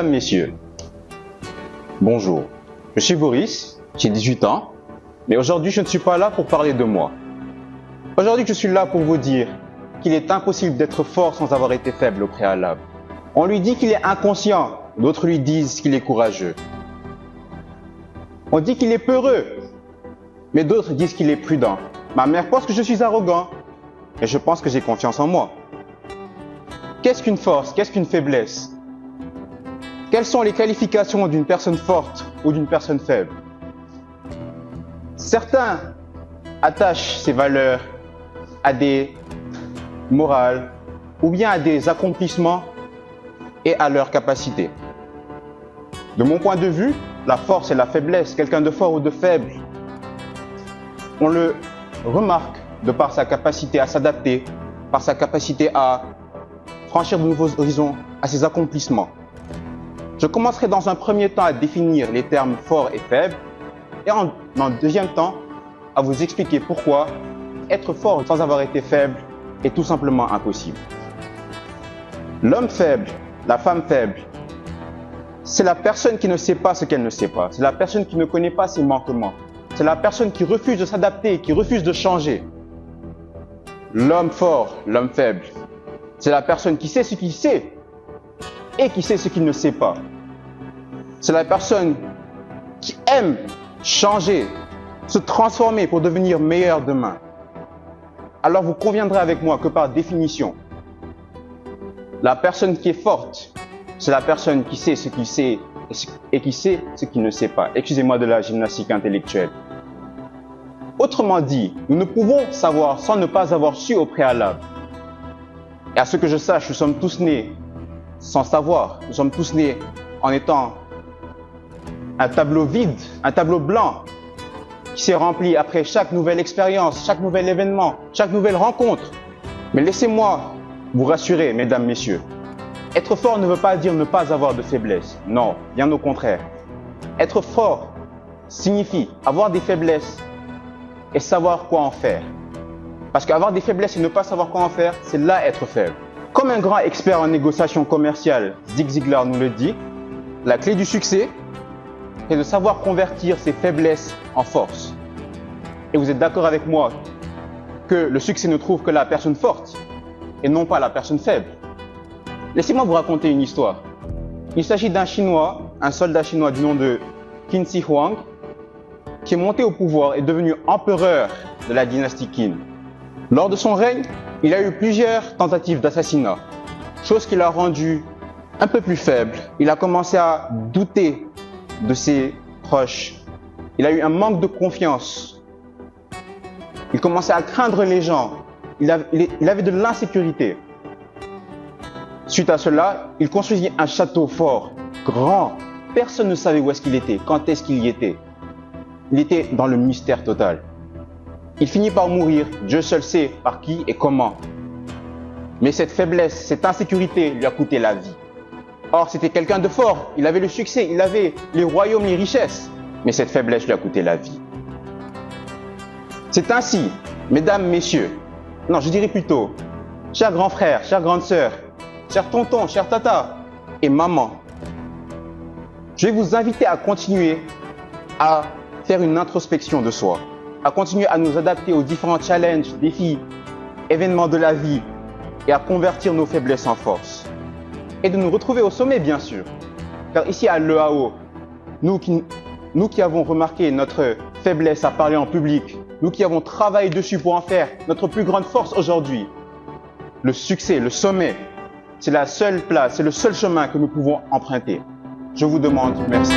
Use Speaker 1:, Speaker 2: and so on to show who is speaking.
Speaker 1: Mesdames, Messieurs, bonjour. Je suis Boris, j'ai 18 ans, mais aujourd'hui je ne suis pas là pour parler de moi. Aujourd'hui je suis là pour vous dire qu'il est impossible d'être fort sans avoir été faible au préalable. On lui dit qu'il est inconscient, d'autres lui disent qu'il est courageux. On dit qu'il est peureux, mais d'autres disent qu'il est prudent. Ma mère pense que je suis arrogant, et je pense que j'ai confiance en moi. Qu'est-ce qu'une force? Qu'est-ce qu'une faiblesse? Quelles sont les qualifications d'une personne forte ou d'une personne faible? Certains attachent ces valeurs à des morales ou bien à des accomplissements et à leurs capacités. De mon point de vue, la force et la faiblesse, quelqu'un de fort ou de faible, on le remarque de par sa capacité à s'adapter, par sa capacité à franchir de nouveaux horizons, à ses accomplissements. Je commencerai dans un premier temps à définir les termes fort et faible et en deuxième temps à vous expliquer pourquoi être fort sans avoir été faible est tout simplement impossible. L'homme faible, la femme faible, c'est la personne qui ne sait pas ce qu'elle ne sait pas. C'est la personne qui ne connaît pas ses manquements. C'est la personne qui refuse de s'adapter, qui refuse de changer. L'homme fort, l'homme faible, c'est la personne qui sait ce qu'il sait et qui sait ce qu'il ne sait pas. C'est la personne qui aime changer, se transformer pour devenir meilleur demain. Alors vous conviendrez avec moi que par définition, la personne qui est forte, c'est la personne qui sait ce qu'il sait et qui sait ce qu'il ne sait pas. Excusez-moi de la gymnastique intellectuelle. Autrement dit, nous ne pouvons savoir sans ne pas avoir su au préalable. Et à ce que je sache, nous sommes tous nés sans savoir. Nous sommes tous nés en étant un tableau vide, un tableau blanc qui s'est rempli après chaque nouvelle expérience, chaque nouvel événement, chaque nouvelle rencontre. Mais laissez-moi vous rassurer, mesdames, messieurs. Être fort ne veut pas dire ne pas avoir de faiblesse. Non, bien au contraire. Être fort signifie avoir des faiblesses et savoir quoi en faire. Parce qu'avoir des faiblesses et ne pas savoir quoi en faire, c'est là être faible. Comme un grand expert en négociation commerciale, Zig Ziglar nous le dit, la clé du succès, c'est de savoir convertir ses faiblesses en force. Et vous êtes d'accord avec moi que le succès ne trouve que la personne forte et non pas la personne faible. Laissez-moi vous raconter une histoire. Il s'agit d'un Chinois, un soldat chinois du nom de Qin Shi Huang, qui est monté au pouvoir et devenu empereur de la dynastie Qin. Lors de son règne, il a eu plusieurs tentatives d'assassinat, chose qui l'a rendu un peu plus faible. Il a commencé à douter de ses proches. Il a eu un manque de confiance. Il commençait à craindre les gens. Il avait de l'insécurité. Suite à cela, il construisit un château fort, grand. Personne ne savait où est-ce qu'il était, quand est-ce qu'il y était. Il était dans le mystère total. Il finit par mourir, Dieu seul sait par qui et comment. Mais cette faiblesse, cette insécurité lui a coûté la vie. Or, c'était quelqu'un de fort, il avait le succès, il avait les royaumes, les richesses. Mais cette faiblesse lui a coûté la vie. C'est ainsi, mesdames, messieurs, non, je dirais plutôt, chers grands frères, chères grandes sœurs, chers tontons, chers tatas et maman, je vais vous inviter à continuer à faire une introspection de soi, à continuer à nous adapter aux différents challenges, défis, événements de la vie et à convertir nos faiblesses en force. Et de nous retrouver au sommet, bien sûr. Car ici à l'EAO, nous qui avons remarqué notre faiblesse à parler en public, nous qui avons travaillé dessus pour en faire notre plus grande force aujourd'hui, le succès, le sommet, c'est la seule place, c'est le seul chemin que nous pouvons emprunter. Je vous demande merci.